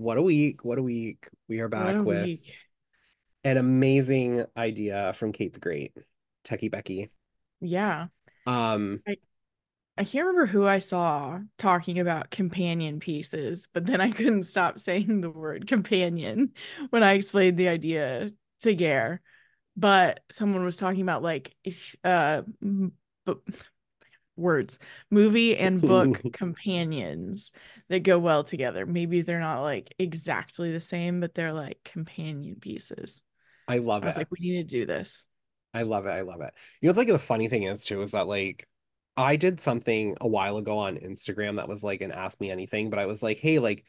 what a week. What a week. We are What a back with week. an amazing idea from Kate the Great, Techie Becky. Yeah. Um, I, I can't remember who I saw talking about companion pieces, but then I couldn't stop saying the word companion when I explained the idea to Gare. But someone was talking about like if bu- words, movie and book companions that go well together. Maybe they're not like exactly the same, but they're like companion pieces. I love I was it. like, we need to do this. I love it. I love it. You know, it's like the funny thing is too, is that like I did something a while ago on Instagram that was like an ask me anything, but I was like, hey, like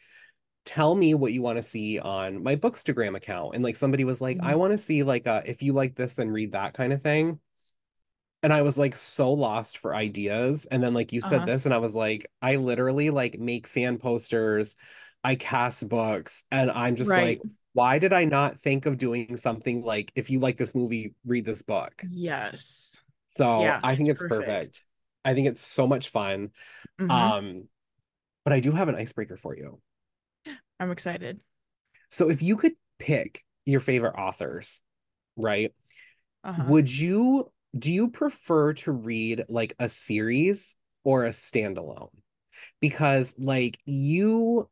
tell me what you want to see on my Bookstagram account. And like somebody was like, I Mhm. want to see like if you like this, then read that kind of thing. And I was like so lost for ideas. And then like you said Uh-huh. this, and I was like, I literally like make fan posters, I cast books, and I'm just like, Right. why did I not think of doing something like if you like this movie, read this book? Yes. So Yeah, I it's think it's perfect. perfect. I think it's so much fun. Hmm. Um, but I do have an icebreaker for you. I'm excited. So if you could pick your favorite authors, right? Uh-huh. Would you do you prefer to read like a series or a standalone? Because like you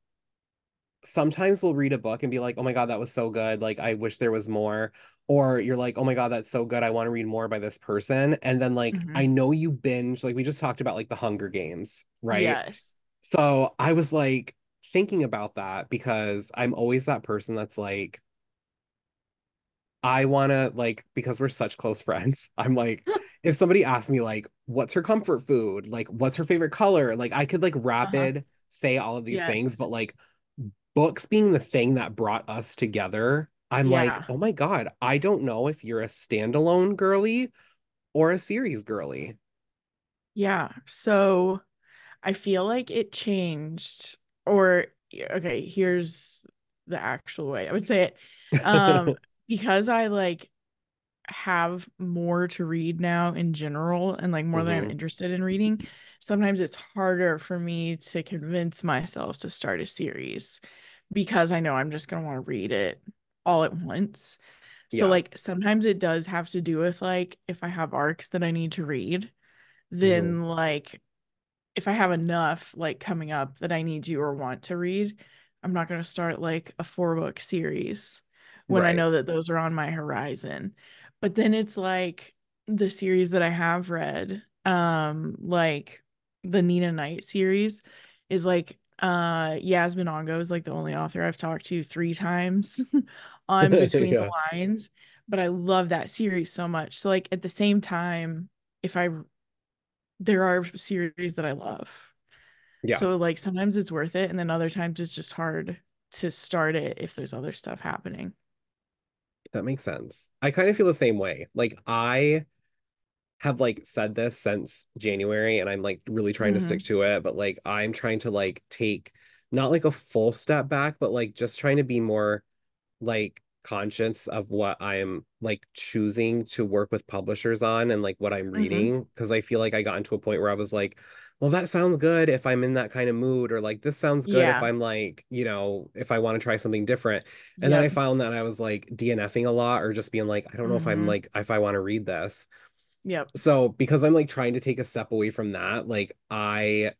sometimes will read a book and be like, "Oh my God, that was so good. Like I wish there was more." Or you're like, "Oh my God, that's so good. I want to read more by this person." And then like Hmm. I know you binge, like we just talked about like the Hunger Games, right? Yes. So I was like thinking about that because I'm always that person that's like I want to like because we're such close friends. I'm like if somebody asks me like what's her comfort food? Like what's her favorite color? Like I could like Uh-huh. rapid say all of these things, Yes. but like books being the thing that brought us together, I'm like, Yeah. "Oh my God, I don't know if you're a standalone girly or a series girly." Yeah. So I feel like it changed or okay, here's the actual way I would say it. Um, because I like have more to read now in general and like more than I'm Hmm. interested in reading, sometimes it's harder for me to convince myself to start a series because I know I'm just going to want to read it all at once. So Yeah. like sometimes it does have to do with like if I have arcs that I need to read, Hmm. then like if I have enough like coming up that I need to or want to read, I'm not going to start like a 4 book series when I Right. know that those are on my horizon. But then it's like the series that I have read, like the Nina Knight series is like Yasmin Ongo is like the only author I've talked to 3 times on Between the Yeah. Lines, but I love that series so much. So like at the same time, if I there are series that I love. Yeah. So like sometimes it's worth it and then other times it's just hard to start it if there's other stuff happening. That makes sense. I kind of feel the same way. Like I have like said this since January and I'm like really trying to stick Hmm. to it, but like I'm trying to like take not like a full step back, but like just trying to be more like conscious of what I'm like choosing to work with publishers on and like what I'm Hmm. reading. Cause I feel like I got into a point where I was like, well, that sounds good if I'm in that kind of mood, or like this sounds good if Yeah. I'm like, if I want to try something different. And then I Yep. found that I was like DNFing a lot or just being like, I don't know if I'm Hmm. like, if I want to read this. Yep. So because I'm like trying to take a step away from that, like I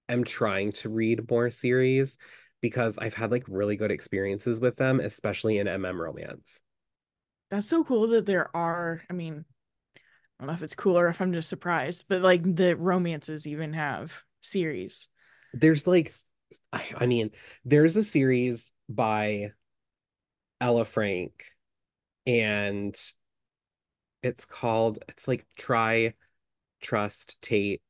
am trying to read more series because I've had like really good experiences with them, especially in MM romance. That's so cool that there are, I mean, I don't know if it's cool or if I'm just surprised, but like the romances even have series. There's like, I mean, there's a series by Ella Frank, and it's like Try, Trust, Tate.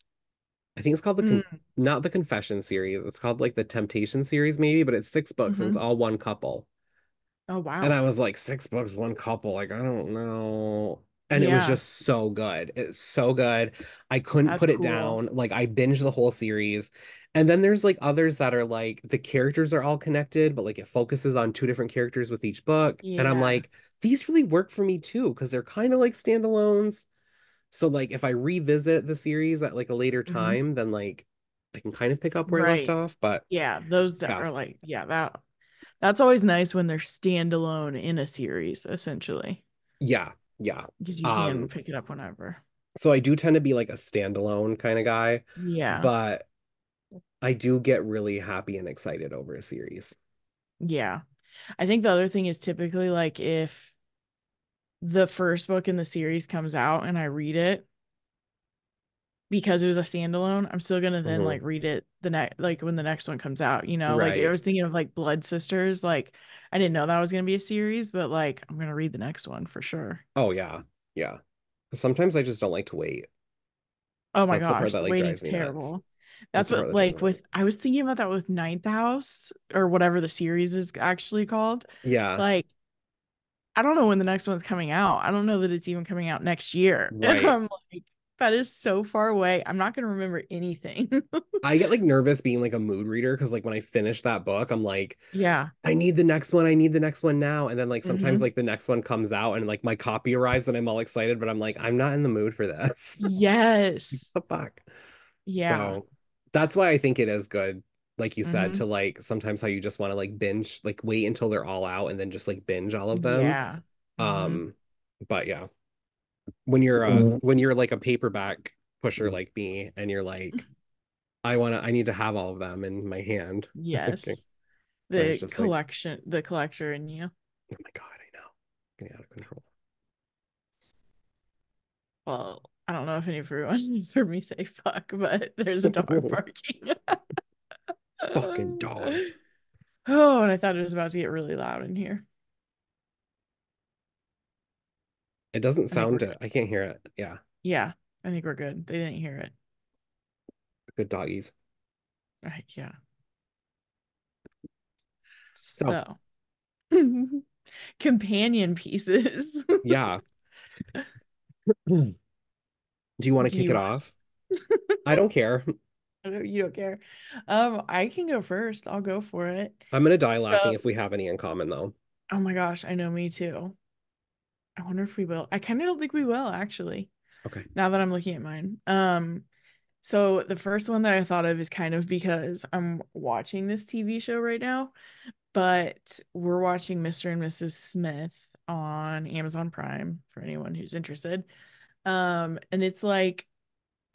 I think it's called Mm. not the Confession series. It's called like the Temptation series, maybe, but it's 6 books and it's Hmm. all one couple. Oh And wow. I was like, 6 books, one couple. Like, I don't know. And it was Yeah, just so good. It's so good. I couldn't that's put it cool. down. Like, I binged the whole series. And then there's like others that are like the characters are all connected, but like it focuses on 2 different characters with each book. And I'm Yeah. like, these really work for me too, because they're kind of like standalones. So like if I revisit the series at like a later Hmm. time, then like I can kind of pick up where I left Right. off. But Yeah, those that yeah, are like, yeah, that. That's always nice when they're standalone in a series, essentially, Yeah, yeah. because you can Um, pick it up whenever. so I do tend to be like a standalone kind of guy, Yeah. but I do get really happy and excited over a series. Yeah. I think the other thing is typically like if the first book in the series comes out and I read it because it was a standalone, I'm still gonna then Hmm. like read it the next like when the next one comes out, you know? Like I Right. was thinking of like Blood Sisters, like I didn't know that was gonna be a series, but like I'm gonna read the next one for sure. Oh yeah. Yeah. Sometimes I just don't like to wait. Oh my That's the part gosh, that the like waiting's drives me nuts. terrible. That's That's the part what that drives me like nuts. with I was thinking about that with Ninth House or whatever the series is actually called. Yeah. Like I don't know when the next one's coming out. I don't know that it's even coming out next year. And Right. I'm like, that is so far away. I'm not going to remember anything. I get like nervous being like a mood reader because like when I finish that book, I'm like, Yeah. I need the next one. I need the next one now. And then like sometimes Hmm. like the next one comes out and like my copy arrives and I'm all excited, but I'm like, I'm not in the mood for this. Yes. The fuck? Yeah. So that's why I think it is good, like you said, Hmm. to like sometimes how you just want to like binge, like wait until they're all out and then just like binge all of them. Yeah. Hmm. Um, but yeah, when you're like a paperback pusher like me and you're like, I need to have all of them in my hand. Okay. Yes. Then it's The just like, collection, the collector in you. oh my God, I know. Getting out of control. Well, I don't know if any of everyone has heard me say fuck, but there's a dog barking. Fucking dog. Oh, and I thought it was about to get really loud in here. It doesn't I think we're sound, good. I can't hear it. Yeah. Yeah, I think we're good. They didn't hear it. Good doggies. Right, yeah. So So, companion pieces. yeah. Do you want to Do kick you it want off? I don't care. to? You don't care. I can go first. I'll go for it. I'm gonna die laughing So, if we have any in common though. oh my gosh, I know me too. I wonder if we will. I kind of don't think we will, actually, Okay. now that I'm looking at mine. So the first one that I thought of is kind of because I'm watching this TV show right now, but we're watching Mr. and Mrs. Smith on Amazon Prime for anyone who's interested. And it's like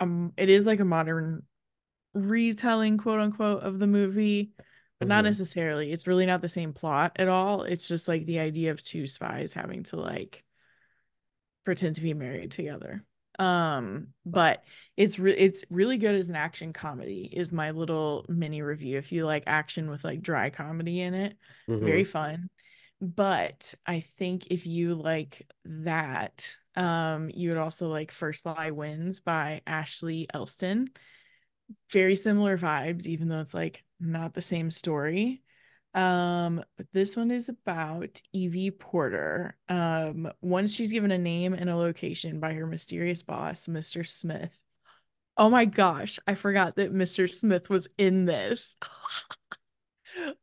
it is like a modern retelling, quote unquote, of the movie, but not Hmm. necessarily. It's really not the same plot at all. It's just like the idea of two spies having to like pretend to be married together. But it's really good as an action comedy is my little mini review. If you like action with like dry comedy in it, very Hmm. fun. But I think if you like that, you would also like First Lie Wins by Ashley Elston. Very similar vibes, even though it's like not the same story. But this one is about Evie Porter. Once she's given a name and a location by her mysterious boss, Mr. Smith. Oh my gosh, I forgot that Mr. Smith was in this.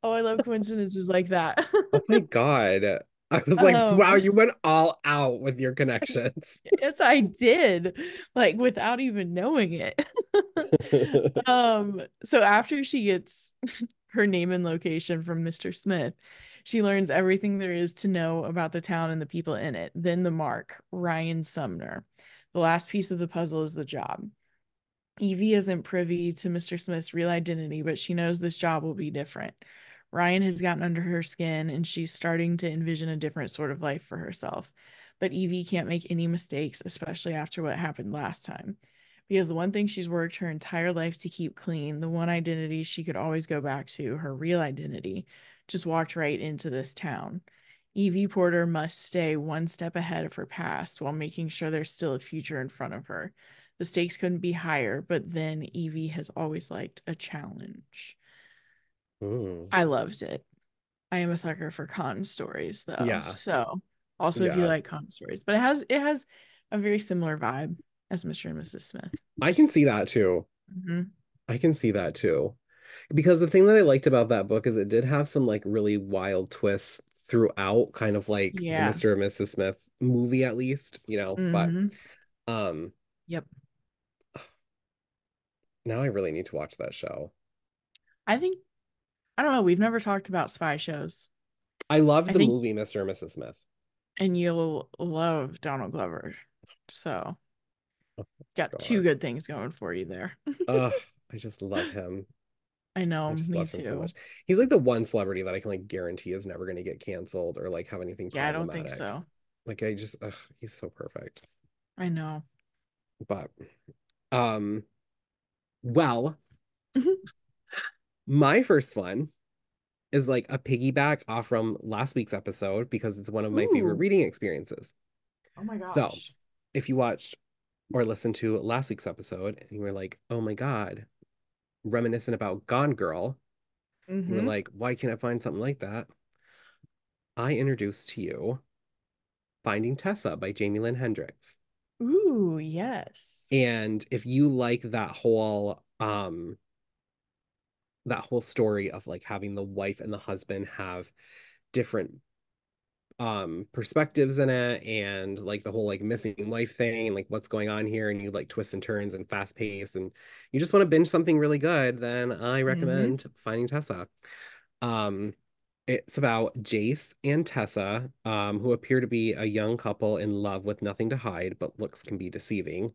Oh, I love coincidences like that. Oh my God. I was like, wow, Um, you went all out with your connections. yes, I did, like without even knowing it. So after she gets her name and location from Mr. Smith, she learns everything there is to know about the town and the people in it. Then the mark, Ryan Sumner. The last piece of the puzzle is the job. Evie isn't privy to Mr. Smith's real identity, but she knows this job will be different. Ryan has gotten under her skin and she's starting to envision a different sort of life for herself. But Evie can't make any mistakes, especially after what happened last time. Because the one thing she's worked her entire life to keep clean, the one identity she could always go back to, her real identity, just walked right into this town. Evie Porter must stay one step ahead of her past while making sure there's still a future in front of her. The stakes couldn't be higher, but then Evie has always liked a challenge. Mm. I loved it. I am a sucker for con stories though. Yeah. So also if you Yeah. like con stories, but it has a very similar vibe as Mr. and Mrs. Smith. I can see Just that too. mhm. I can see that too. Because the thing that I liked about that book is it did have some like really wild twists throughout, kind of like the Yeah. Mr. and Mrs. Smith movie at least, but Hmm. um Yep. now I really need to watch that show. I think I don't know. We've never talked about spy shows. I love I the think, movie Mr. and Mrs. Smith. and you'll love Donald Glover. So, got two God. good things going for you there. Ugh, I just love him. I know, I just me love him so too. much. He's like the one celebrity that I can like guarantee is never going to get canceled or like have anything Yeah, I don't think problematic. so. Like I just, ugh, he's so perfect. I know. But, um, well, my first one is like a piggyback off from last week's episode because it's one of my favorite Ooh. reading experiences. Oh my So, gosh. if you watched or listened to last week's episode and you were like, oh my God, reminiscent about Gone Girl, you were Mm-hmm. like, why can't I find something like that? I introduced to you Finding Tessa by Jamie Lynn Hendricks. Ooh, yes. And if you like that whole story of like having the wife and the husband have different perspectives in it and like the whole like missing wife thing and like what's going on here and you like twists and turns and fast pace and you just want to binge something really good, then I Mm-hmm. recommend Finding Tessa. Um, it's about Jace and Tessa, who appear to be a young couple in love with nothing to hide, but looks can be deceiving.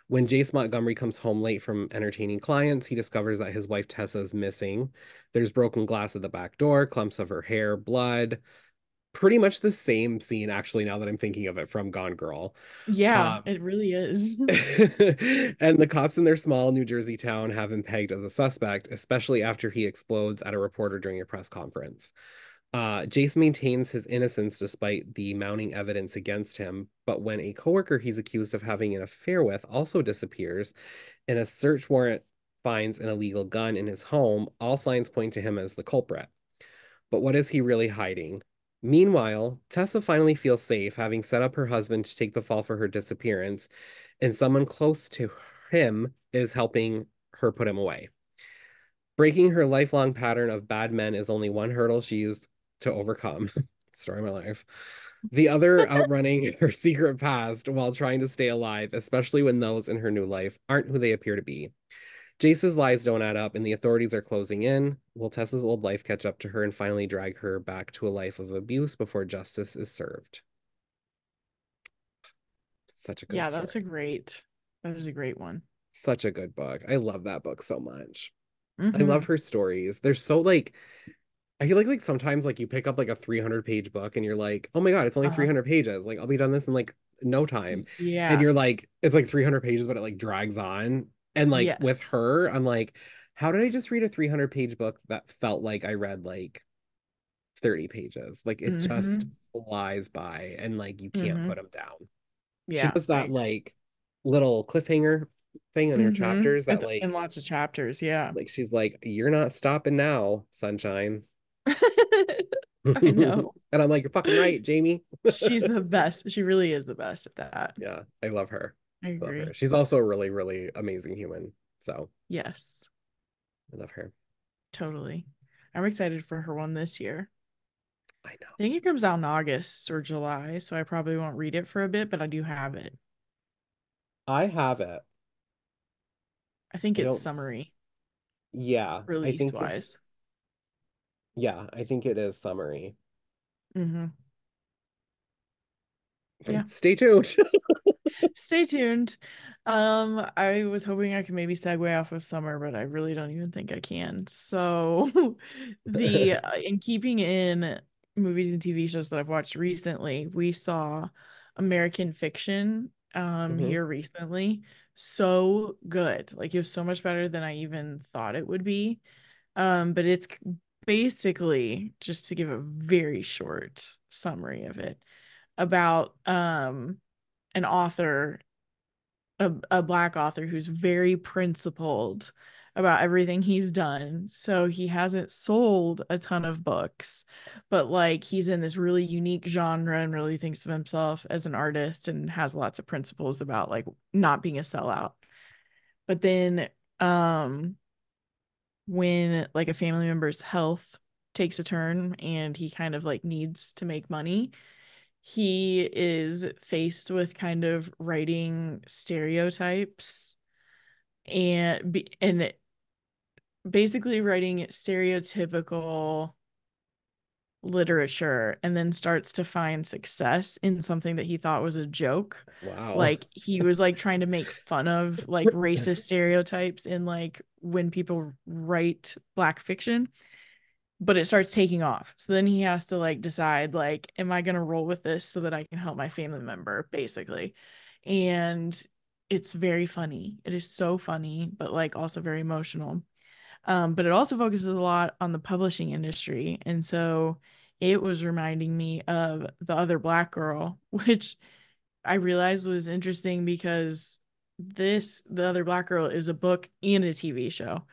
When Jace Montgomery comes home late from entertaining clients, he discovers that his wife Tessa is missing. There's broken glass at the back door, clumps of her hair, blood. Pretty much the same scene, actually, now that I'm thinking of it from Gone Girl. Yeah, Um, it really is. and the cops in their small New Jersey town have him pegged as a suspect, especially after he explodes at a reporter during a press conference. Jace maintains his innocence despite the mounting evidence against him, but when a coworker he's accused of having an affair with also disappears, and a search warrant finds an illegal gun in his home, all signs point to him as the culprit. But what is he really hiding? Meanwhile, Tessa finally feels safe, having set up her husband to take the fall for her disappearance, and someone close to him is helping her put him away. Breaking her lifelong pattern of bad men is only one hurdle she's to overcome. Story of my life. The other outrunning her secret past while trying to stay alive, especially when those in her new life aren't who they appear to be. Jace's lies don't add up, and the authorities are closing in. Will Tessa's old life catch up to her and finally drag her back to a life of abuse before justice is served? Such a good Yeah, that's a story. great, that is a great one. Such a good book. I love that book so much. I love Mm-hmm. her stories. They're so like I feel like sometimes like you pick up like a 300-page book and you're like, "Oh my God, it's only Uh-huh. 300 pages. Like I'll be done this in like no time." And Yeah. you're like it's like 300 pages but it like drags on. And like with Yes. her, I'm like, "How did I just read a 300-page book that felt like I read like 30 pages?" Like it just Mm-hmm. flies by and like you can't Mm-hmm. put them down. She Yeah, does I that agree. like little cliffhanger thing in her Mm-hmm. chapters that In like lots of chapters, yeah. she's like, "You're not stopping now, sunshine." I know. And I'm like, "You're fucking right, Jamie." She's the best. She really is the best at that. Yeah, I love her. I I love her. agree. She's also a really, really amazing human. So Yes, I love her. totally. I'm excited for her one this year. I know. I think it comes out in August or July, so I probably won't read it for a bit, but I do have it. I have it. I think I it's don't, summary, yeah, I release think it's, wise. yeah, I think it is summary. Mm-hmm. Yeah. Stay tuned. Stay tuned. I was hoping I could maybe segue off of summer, but I really don't even think I can. So, the in keeping in movies and TV shows that I've watched recently, we saw American Fiction hmm here recently. So good. Like it was so much better than I even thought it would be. But it's basically just to give a very short summary of it about an author, a black author who's very principled about everything he's done. So he hasn't sold a ton of books, but like he's in this really unique genre and really thinks of himself as an artist and has lots of principles about like not being a sellout. But then when like a family member's health takes a turn and he kind of like needs to make money, he is faced with kind of writing stereotypes and basically writing stereotypical literature and then starts to find success in something that he thought was a joke. Wow. Like he was like trying to make fun of like racist stereotypes in like when people write black fiction, but it starts taking off. So then he has to like decide like am I going to roll with this so that I can help my family member basically. And it's very funny. It is so funny, but like also very emotional. But it also focuses a lot on the publishing industry. And so it was reminding me of The Other Black Girl, which I realized was interesting because The Other Black Girl, is a book and a TV show.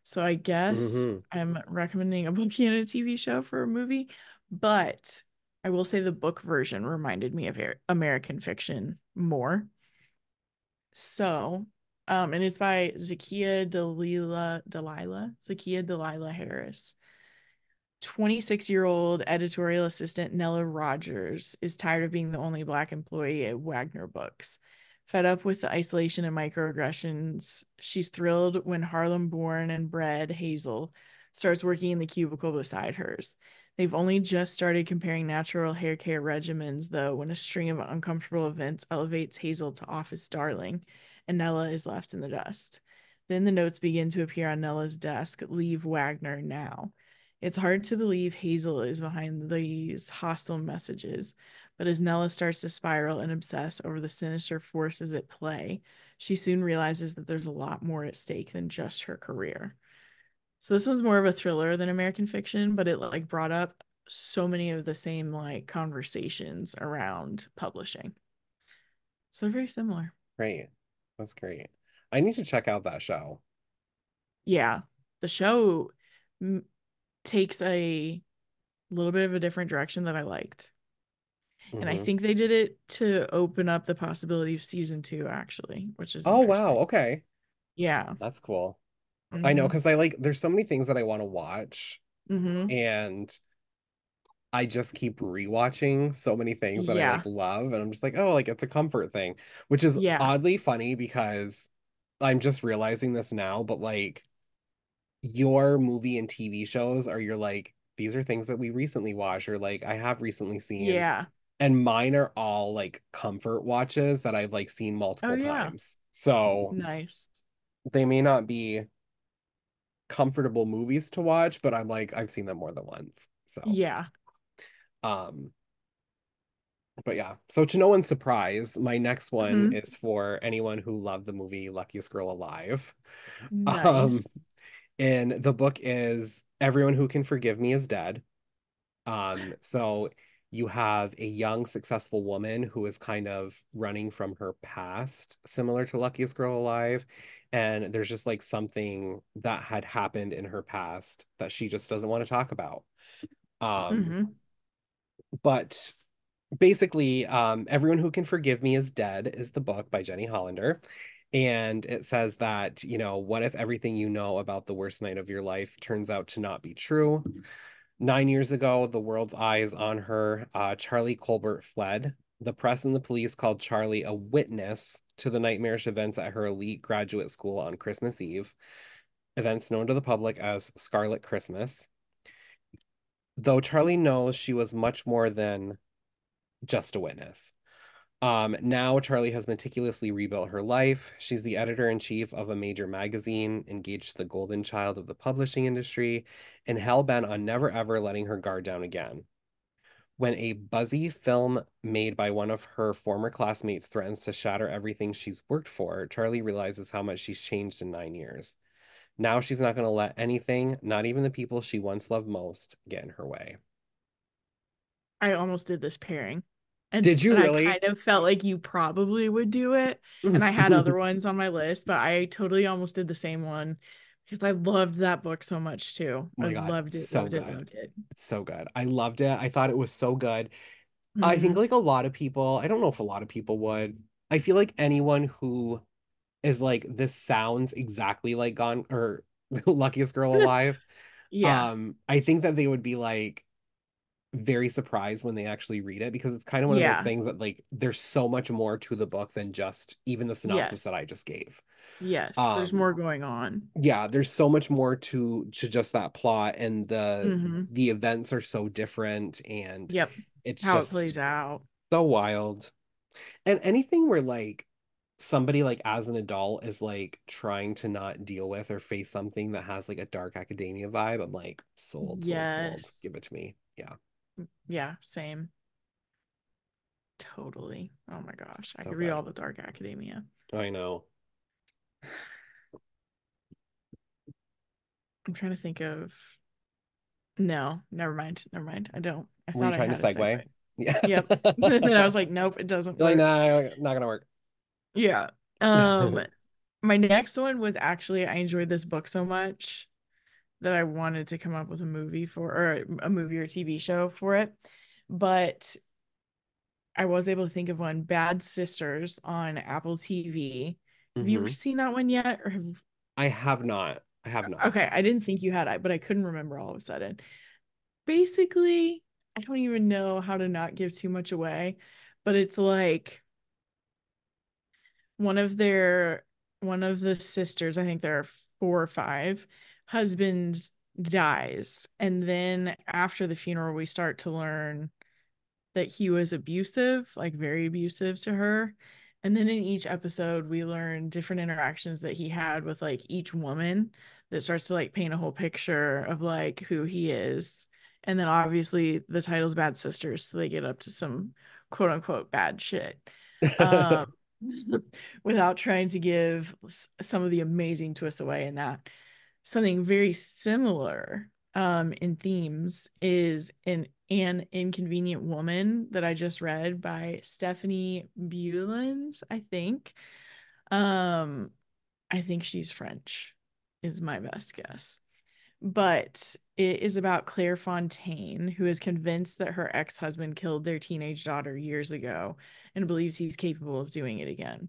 So I guess Hmm. I'm recommending a book and a TV show for a movie. But I will say the book version reminded me of American fiction more. So, and it's by Zakia Delilah Harris. 26-year-old editorial assistant Nella Rogers is tired of being the only Black employee at Wagner Books. Fed up with the isolation and microaggressions, she's thrilled when Harlem born and bred Hazel starts working in the cubicle beside hers. They've only just started comparing natural hair care regimens, though, when a string of uncomfortable events elevates Hazel to office darling, and Nella is left in the dust. Then the notes begin to appear on Nella's desk: leave Wagner now. It's hard to believe Hazel is behind these hostile messages, but as Nella starts to spiral and obsess over the sinister forces at play, she soon realizes that there's a lot more at stake than just her career. So this one's more of a thriller than American fiction, but it like brought up so many of the same like conversations around publishing. So they're very similar. Great. That's great. I need to check out that show. Yeah. The show m- takes a little bit of a different direction that I liked. And I Hmm. think they did it to open up the possibility of season two, actually, which is Oh, wow. interesting. Okay. Yeah. That's cool. I know Hmm. because there's so many things that I want to watch, Hmm. and I just keep rewatching so many things that I Yeah. love, and I'm just like, oh, like it's a comfort thing, which is Yeah. oddly funny because I'm just realizing this now, but like your movie and TV shows are your these are things that we recently watched or like I have recently seen, Yeah. and mine are all like comfort watches that I've seen Oh, multiple yeah. times. So Nice. they may not be comfortable movies to watch, but I've seen them more than once. So, Yeah. um, but yeah. So to no one's surprise, my next one Hmm. is for anyone who loved the movie Luckiest Girl Alive. Um, Nice. and the book is Everyone Who Can Forgive Me Is Dead. So you have a young, successful woman who is kind of running from her past, similar to Luckiest Girl Alive. And there's just something that had happened in her past that she just doesn't want to talk about. Um, Hmm. but basically, Everyone Who Can Forgive Me Is Dead is the book by Jenny Hollander. And it says that, what if everything you know about the worst night of your life turns out to not be true? 9 years ago, the world's eyes on her. Charlie Colbert fled. The press and the police called Charlie a witness to the nightmarish events at her elite graduate school on Christmas Eve, events known to the public as Scarlet Christmas. Though Charlie knows she was much more than just a witness. Now Charlie has meticulously rebuilt her life. She's the editor-in-chief of a major magazine, engaged to the golden child of the publishing industry, and hell-bent on never ever letting her guard down again. When a buzzy film made by one of her former classmates threatens to shatter everything she's worked for, Charlie realizes how much she's changed in 9 years. Now she's not going to let anything, not even the people she once loved most, get in her way. I almost did this pairing. And Did you and I really? kind of felt like you probably would do it. And I had other ones on my list, but I totally almost did the same one because I loved that book so much too. Oh I my God, loved it, so loved it, good. loved it. It's so good. I loved it. I thought it was so good. I think Hmm. a lot of people, I don't know if a lot of people would. I feel like anyone who is like, this sounds exactly like Gone or Luckiest Girl Alive. Yeah. I think that they would be like, very surprised when they actually read it because it's kind of one of those Yeah. things that like there's so much more to the book than just even the synopsis that Yes. I just gave. Yes. There's Um, more going on. yeah, there's so much more to just that plot, and Mm-hmm. the events are so different, and Yep. it's How it just plays out. so wild. And anything where like somebody like as an adult is like trying to not deal with or face something that has like a dark academia vibe, I'm like sold, sold, sold. Yes. Give it to me. Yeah, Yeah, same. Totally. Oh my gosh. I so could read good. all the Dark Academia. I know. I'm trying to think of. No, never mind. Never mind. I don't. I Were you thought I trying to had a segue. segue? Yeah. Yep. And then I was like, nope, it doesn't You're like, work. nah, not gonna work. Yeah. Um, my next one was actually I enjoyed this book so much that I wanted to come up with a movie for or a movie or TV show for it. But I was able to think of one, Bad Sisters on Apple TV. Have you ever Hmm. seen that one yet? Or have I have not. I have not. okay, I didn't think you had I, but I couldn't remember all of a sudden. Basically, I don't even know how to not give too much away, but it's like one of their one of the sisters, I think there are four or five, husbands dies. And then after the funeral, we start to learn that he was abusive, like very abusive to her. And then in each episode, we learn different interactions that he had with like each woman that starts to like paint a whole picture of like who he is. And then obviously the title's Bad Sisters, so they get up to some quote unquote bad shit. Um, without trying to give some of the amazing twists away in that. Something very similar in themes is An Inconvenient Woman that I just read by Stephanie Bulens, I think. Um, I think she's French, is my best guess. But it is about Claire Fontaine, who is convinced that her ex-husband killed their teenage daughter years ago and believes he's capable of doing it again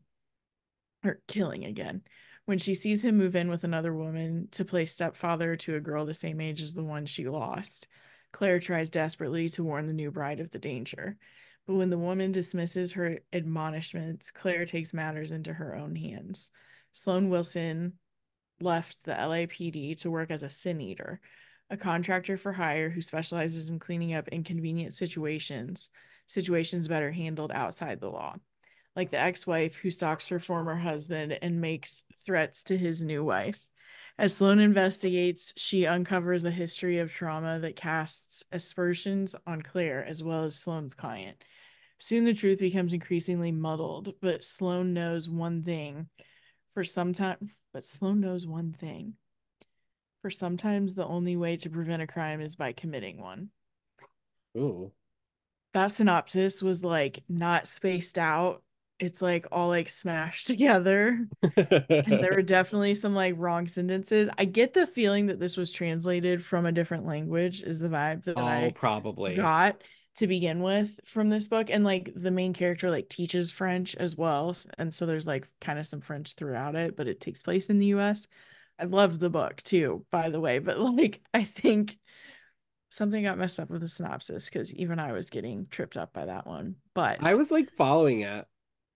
or killing again. When she sees him move in with another woman to play stepfather to a girl the same age as the one she lost, Claire tries desperately to warn the new bride of the danger. But when the woman dismisses her admonishments, Claire takes matters into her own hands. Sloan Wilson left the LAPD to work as a sin eater, a contractor for hire who specializes in cleaning up inconvenient situations better handled outside the law, like the ex-wife who stalks her former husband and makes threats to his new wife. As Sloan investigates, she uncovers a history of trauma that casts aspersions on Claire as well as Sloan's client. Soon the truth becomes increasingly muddled, but Sloan knows one thing. For some time, but Sloan knows one thing. For sometimes the only way to prevent a crime is by committing one. Ooh. That synopsis was like not spaced out. It's like all like smashed together. And there were definitely some like wrong sentences. I get the feeling that this was translated from a different language, is the vibe that Oh, I probably. got to begin with from this book. And like the main character like teaches French as well. And so there's like kind of some French throughout it, but it takes place in the US. I loved the book too, by the way. But like I think something got messed up with the synopsis because even I was getting tripped up by that one. I But was like following it.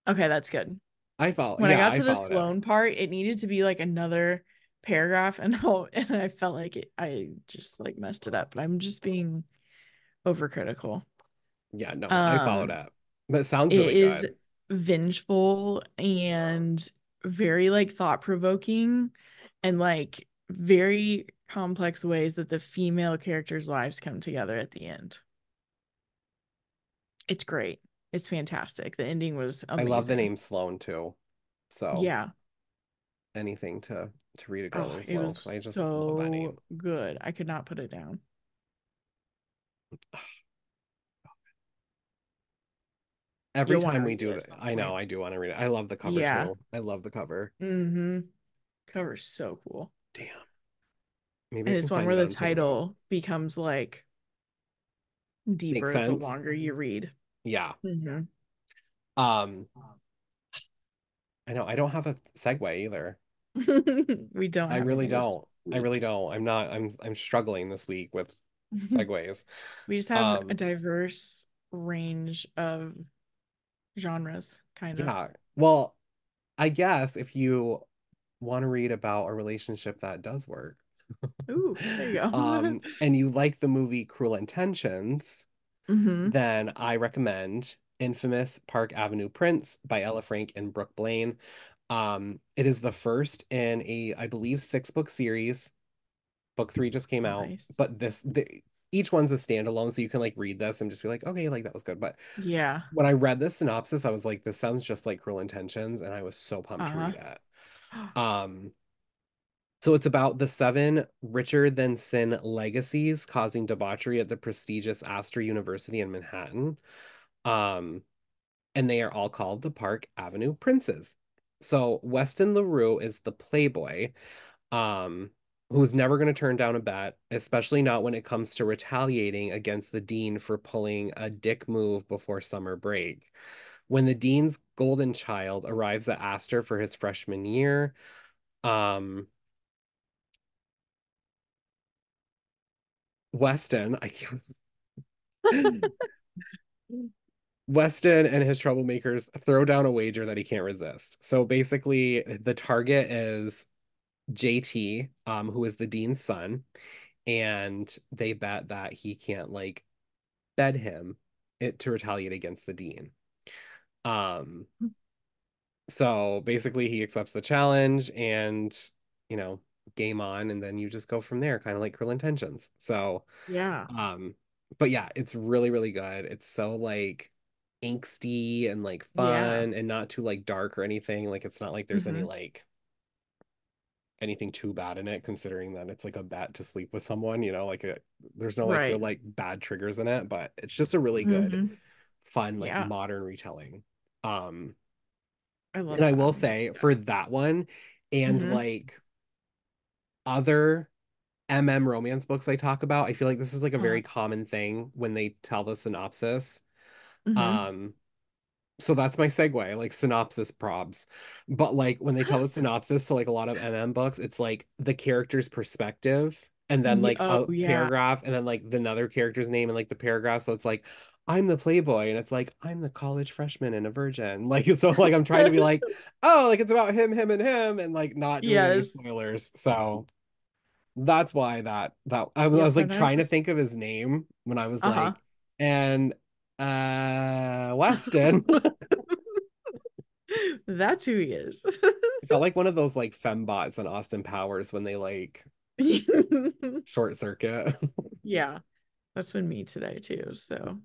okay, that's good. I follow. When I Yeah, got I to the followed it. Sloan part, it needed to be like another paragraph, and and I felt like I just like messed it up. But I'm just being overcritical. Yeah, no, I followed Um, it. But it sounds it really is good. vengeful and very like thought provoking, and like very complex ways that the female characters' lives come together at the end. It's great. It's fantastic. The ending was I love the amazing. name Sloan too. So Yeah. anything to read a girl Oh, named it Sloan was because I just love that so name. good. I could not put it down. Every You'll want to time we read it do at that, some I know point. I do want to read it. I love the cover Yeah. too. I love the cover. Mm-hmm. Cover's so cool. Damn. Maybe And I can it's one find where it the on Pingo. title becomes like Makes deeper the sense? longer you read. Yeah. Mm-hmm. Um, I know I don't have a segue either. We don't I have really any this don't. I really week. don't. I'm not I'm struggling this week with segues. We just have a Um, diverse range of genres, kind of. yeah. Well, I guess if you want to read about a relationship that does work, Ooh, there you go. and you like the movie Cruel Intentions, Hmm. then I recommend Infamous Park Avenue Prince by Ella Frank and Brooke Blaine. It is the first in a, I believe, six-book series. Book three just came out, Nice. but each one's a standalone, so you can like read this and just be like, okay, like that was good. But Yeah. when I read the synopsis, I was like, this sounds just like Cruel Intentions, and I was so pumped to Uh-huh. read it. Um, so it's about the seven richer than sin legacies causing debauchery at the prestigious Astor University in Manhattan. Um, and they are all called the Park Avenue Princes. So Weston LaRue is the playboy, um, who's never going to turn down a bet, especially not when it comes to retaliating against the dean for pulling a dick move before summer break. When the dean's golden child arrives at Astor for his freshman year, um, Weston, I can't, Weston and his troublemakers throw down a wager that he can't resist. So basically, the target is JT, who is the dean's son, and they bet that he can't like bed him to retaliate against the dean. Um, so basically, he accepts the challenge, and you know, game on, and then you just go from there, kind of like Cruel Intentions. So, Yeah. um, but yeah, it's really, really good. It's so like angsty and like Yeah. fun and not too like dark or anything. Like it's not like there's any Hmm. like anything too bad in it, considering that it's like a bet to sleep with someone, like there's no like real Right. like bad triggers in it, but it's just a really good, Hmm. fun, like Yeah. modern retelling. Um, I love and I that. will say for that one and Hmm. like other romance books I talk about, I feel like this is like a Uh, very common thing when they tell the synopsis. hmm. Um, so that's my segue, like synopsis probs. But like when they tell the synopsis, so like a lot of books, it's like the character's perspective and then Yeah. like Oh, a yeah. paragraph and then like another character's name and like the paragraph. So it's like I'm the playboy and it's like I'm the college freshman and a virgin. Like so like I'm trying to be like, oh, like it's about him and like not doing any Yes. spoilers. So that's why that I was Yes, like and I. trying to think of his name when I was Uh-huh. like, and Weston. That's who he is. It felt like one of those like fembots on Austin Powers when they like short circuit, Yeah, that's been me today too. So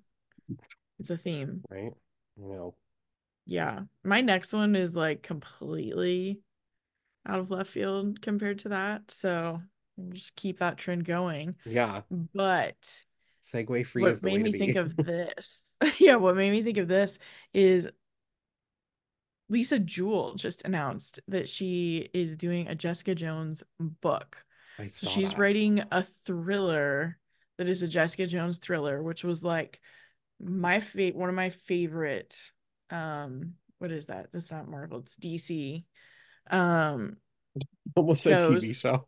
it's a theme. right? You know, Yeah. My next one is like completely out of left field compared to that. So we'll just keep that trend going. yeah, But segue free is what the made way to me think be. of this, yeah, what made me think of this is Lisa Jewell just announced that she is doing a Jessica Jones book. I So saw she's that. writing a thriller that is a Jessica Jones thriller, which was like one of my favorite what is that? That's not Marvel, it's DC um Almost a TV shows show.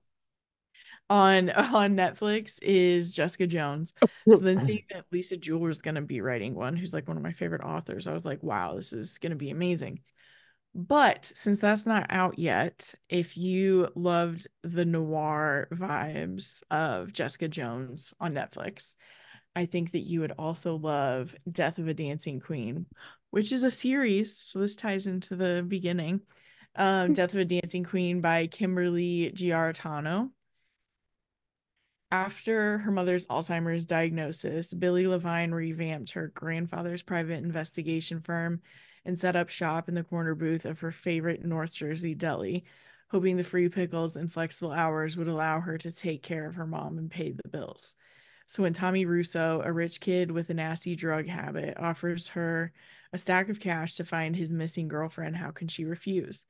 on Netflix is Jessica Jones. So then seeing that Lisa Jewell is going to be writing one, who's like one of my favorite authors, I was like, wow, this is going to be amazing. But since that's not out yet, if you loved the noir vibes of Jessica Jones on Netflix, I think that you would also love Death of a Dancing Queen, which is a series. So this ties into the beginning. Death of a Dancing Queen by Kimberly Giarratano. After her mother's Alzheimer's diagnosis, Billy Levine revamped her grandfather's private investigation firm and set up shop in the corner booth of her favorite North Jersey deli, hoping the free pickles and flexible hours would allow her to take care of her mom and pay the bills. So when Tommy Russo, a rich kid with a nasty drug habit, offers her a stack of cash to find his missing girlfriend, how can she refuse?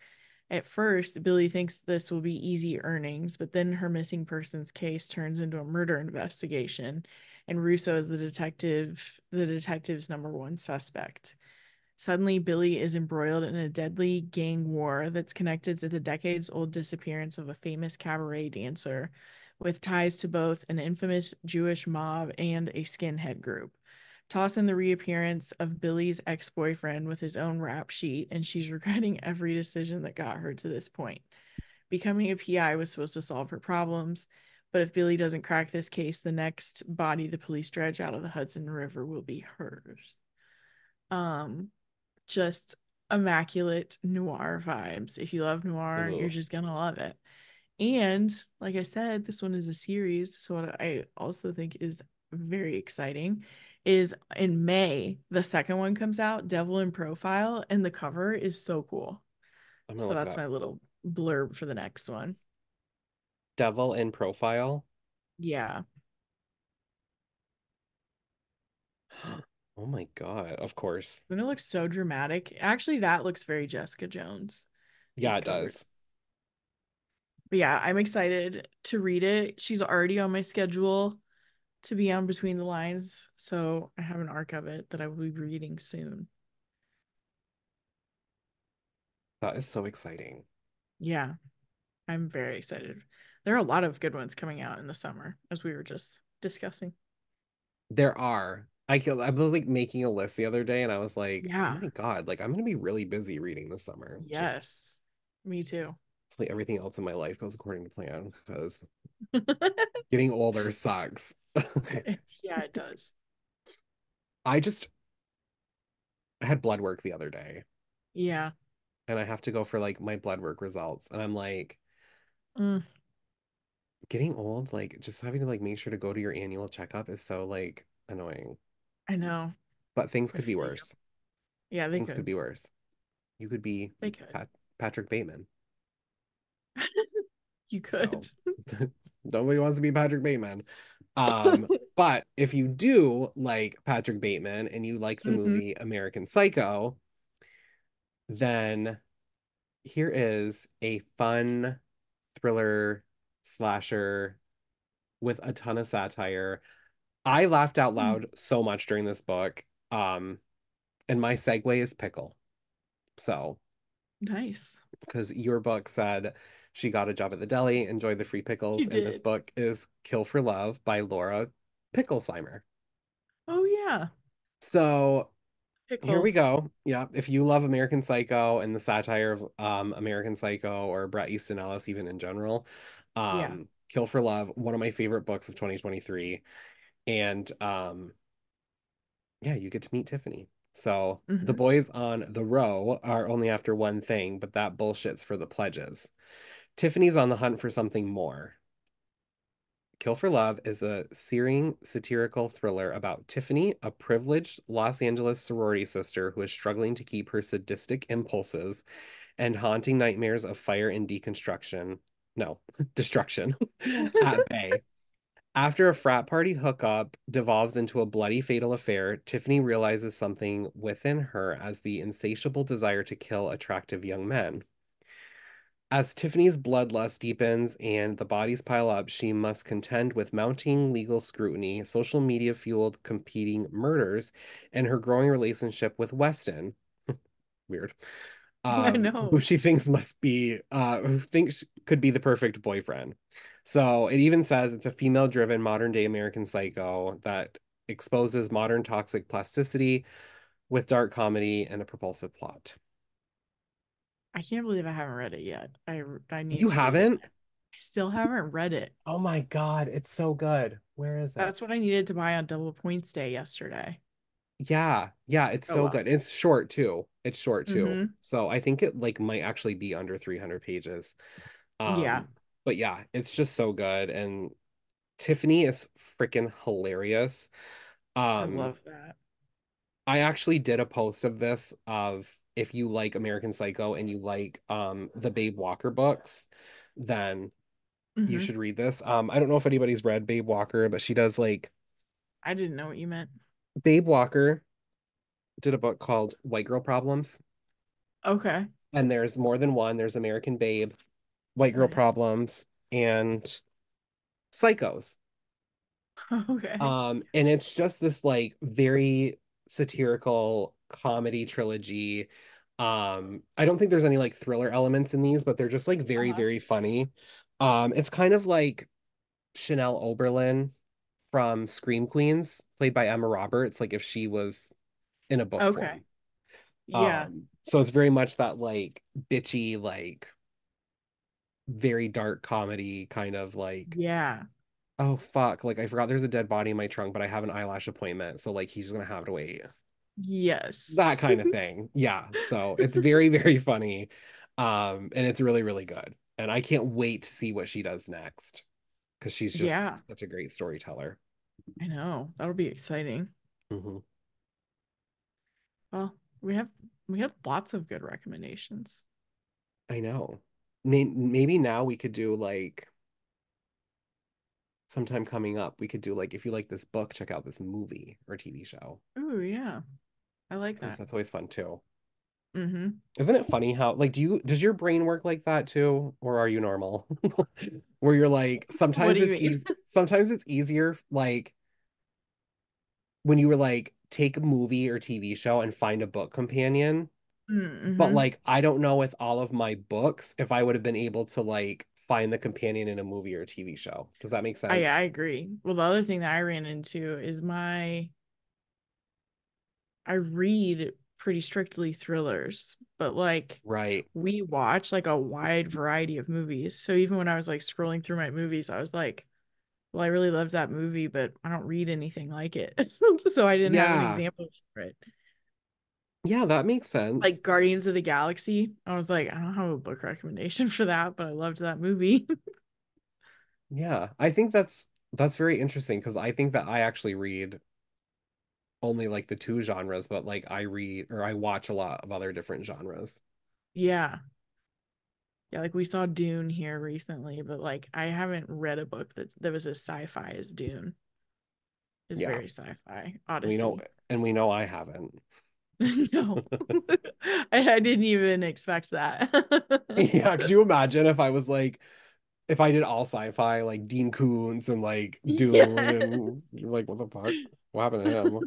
At first, Billy thinks this will be easy earnings, but then her missing persons case turns into a murder investigation, and Russo is the detective's number one suspect. Suddenly, Billy is embroiled in a deadly gang war that's connected to the decades old disappearance of a famous cabaret dancer, with ties to both an infamous Jewish mob and a skinhead group. Toss in the reappearance of Billy's ex-boyfriend with his own rap sheet, and she's regretting every decision that got her to this point. Becoming a PI was supposed to solve her problems, but if Billy doesn't crack this case, the next body the police dredge out of the Hudson River will be hers. Um, just immaculate noir vibes. If you love noir, you're Ooh, just gonna love it. And like I said, this one is a series. So what I also think is very exciting is in May, the second one comes out, Devil in Profile, and the cover is so cool. I'm gonna So look it that's up. my little blurb for the next one. Devil in Profile. Yeah. Oh my God, of course. And it looks so dramatic. Actually, that looks very Jessica Jones, this Yeah, it cover. does. But yeah, I'm excited to read it. She's already on my schedule to be on Between the Lines, so I have an arc of it that I will be reading soon. That is so exciting. Yeah, I'm very excited. There are a lot of good ones coming out in the summer, as we were just discussing. There are. I was like making a list the other day and I was like, oh Yeah, my God, like I'm gonna be really busy reading this summer. So yes, me too. hopefully everything else in my life goes according to plan because getting older sucks. Yeah, it does. I just I had blood work the other day Yeah. and I have to go for like my blood work results. And I'm like, Mm, getting old, like just having to like make sure to go to your annual checkup is so like annoying. I know. But things I could be feel you. worse. Yeah, they Things could could. be worse. You could be They could. Patrick Bateman. You So could. nobody wants to be Patrick Bateman. But if you do like Patrick Bateman and you like the Hmm. movie American Psycho, then here is a fun thriller slasher with a ton of satire. I laughed out loud so much during this book. Um, and my segue is pickle. So, Nice. because your book said she got a job at the deli, enjoyed the free She pickles, and this did. book is Kill for Love by Laura Picklesheimer. Oh yeah. So here we Pickles. go. Yeah, if you love American Psycho and the satire of American Psycho or Bret Easton Ellis, even in general, Yeah. Kill for Love, one of my favorite books of 2023. And yeah, you get to meet Tiffany. So the Hmm. boys on the row are only after one thing, but that bullshit's for the pledges. Tiffany's on the hunt for something more. Kill for Love is a searing satirical thriller about Tiffany, a privileged Los Angeles sorority sister who is struggling to keep her sadistic impulses and haunting nightmares of fire and deconstruction. No, destruction at bay. After a frat party hookup devolves into a bloody fatal affair, Tiffany realizes something within her as the insatiable desire to kill attractive young men. As Tiffany's bloodlust deepens and the bodies pile up, she must contend with mounting legal scrutiny, social media fueled competing murders, and her growing relationship with Weston. Weird. I Who know. she thinks must be, who thinks could be the perfect boyfriend. So it even says it's a female driven modern day American Psycho that exposes modern toxic plasticity with dark comedy and a propulsive plot. I can't believe I haven't read it yet. I need You to read it. haven't? I still haven't read it. Oh my God, it's so good. Where is it? That's what I needed to buy on Double Points Day yesterday. Yeah, yeah, it's Oh so well. good. It's short too. It's short too. Mm-hmm. So I think it like might actually be under 300 pages. Yeah, But yeah, it's just so good and Tiffany is freaking hilarious. I Um, love that. I actually did a post of this of if you like American Psycho and you like the Babe Walker books, then you Mm-hmm. should read this. I don't know if anybody's read Babe Walker, but she does like I didn't know what you meant. Babe Walker did a book called White Girl Problems, Okay. and there's more than one. There's American Babe, White Girl Nice. Problems, and Psychos. Okay. And it's just this like very satirical comedy trilogy. I don't think there's any like thriller elements in these, but they're just like very, Uh-huh. very funny. It's kind of like Chanel Oberlin from Scream Queens, played by Emma Roberts, like if she was in a book Okay. form. Yeah. So it's very much that like bitchy, like very dark comedy kind of like, Yeah. oh fuck, like I forgot there's a dead body in my trunk, but I have an eyelash appointment, so like he's just gonna have to wait. Yes. That kind of thing. Yeah. So it's very, very funny. And it's really, really good. And I can't wait to see what she does next because she's Yeah. just such a great storyteller. I know. That'll be exciting. Hmm. Well, we have lots of good recommendations. I know. Maybe now we could do like sometime coming up, we could do like if you like this book, check out this movie or TV show Ooh, yeah. I like because that. that's always fun too. Mm-hmm. Isn't it funny how like does your brain work like that too, or are you normal? Where you're like What do you mean? sometimes it's easier like when you were like take a movie or TV show and find a book companion. But Mm-hmm. like I don't know with all of my books if I would have been able to like find the companion in a movie or a TV show. Does that make I sense? agree. Well, the other thing that I ran into is I read pretty strictly thrillers, but like Right. we watch like a wide variety of movies. So even when I was like scrolling through my movies, I was like, well, I really loved that movie, but I don't read anything like it. So I didn't have an Yeah. example for it. Yeah, that makes sense. Like Guardians of the Galaxy, I was like, I don't have a book recommendation for that, but I loved that movie. Yeah. I think that's very interesting because I think that I actually read only like the two genres, but like I read or I watch a lot of other different genres. Yeah. Yeah, like we saw Dune here recently, but like I haven't read a book that was as sci-fi as Dune. It's Yeah. very sci-fi. We know Odyssey. and we know I haven't. No. I didn't even expect that. Yeah, could you imagine if I was like if I did all sci-fi like Dean Koontz and like Dune Yeah. and you're like what the fuck? What happened to him?